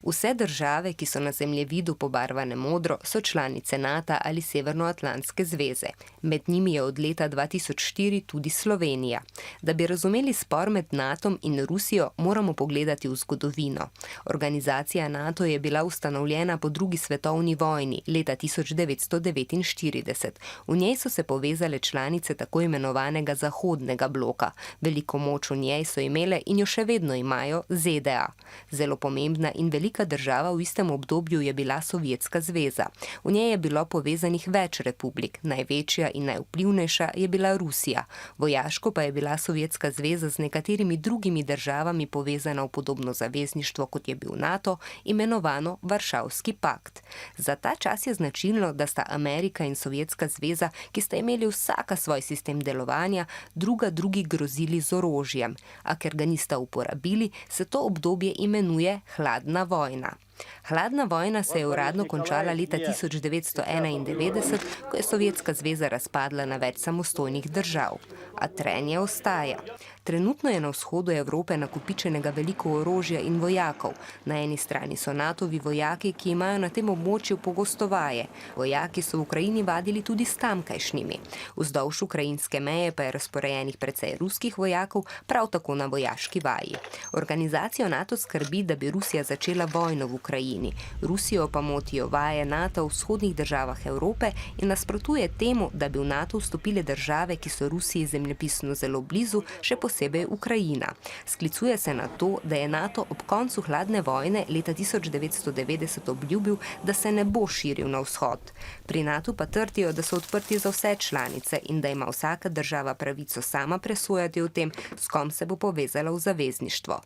Vse države, ki so na zemljevidu pobarvane modro, so članice NATO ali Severnoatlantske zveze. Med njimi je od leta 2004 tudi Slovenija. Da bi razumeli spor med NATom in Rusijo, moramo pogledati v zgodovino. Organizacija NATO je bila ustanovljena po drugi svetovni vojni leta 1949. V njej so se povezale članice tako imenovanega Zahodnega bloka. Veliko moč v njej so imele in jo še vedno imajo ZDA. Zelo pomembna in velika država v istem obdobju je bila Sovjetska zveza. V njej je bilo povezanih več republik, največja in najvplivnejša je bila Rusija. Vojaško pa je bila Sovjetska zveza z nekaterimi drugimi državami povezana v podobno zavezništvo, kot je bil NATO, imenovano Varšavski pakt. Za ta čas je značilno, da sta Amerika in Sovjetska zveza, ki sta imeli vsaka svoj sistem delovanja, drugi grozili z orožjem, a ker ga nista uporabili, se to obdobje imenuje hladna vojna. Hladna vojna se je uradno končala leta 1991, ko je Sovjetska zveza razpadla na več samostojnih držav. A trenje ostaja. Trenutno je na vzhodu Evrope nakopičenega veliko orožja in vojakov. Na eni strani so NATovi vojaki, ki imajo na tem območju pogosto vaje. Vojaki so v Ukrajini vadili tudi s tamkajšnjimi. Vzdolž ukrajinske meje pa je razporejenih precej ruskih vojakov, prav tako na vojaški vaji. Organizacijo NATO skrbi, da bi Rusija začela vojno v Ukrajini. Rusijo pa motijo vaje NATO v vzhodnih državah Evrope in nasprotuje temu, da bi v NATO vstopile države, ki so Rusiji zemljepisno zelo blizu, še posebej Ukrajina. Sklicuje se na to, da je NATO ob koncu hladne vojne leta 1990 obljubil, da se ne bo širil na vzhod. Pri NATO pa trdijo, da so odprti za vse članice in da ima vsaka država pravico sama presojati o tem, s kom se bo povezala v zavezništvo.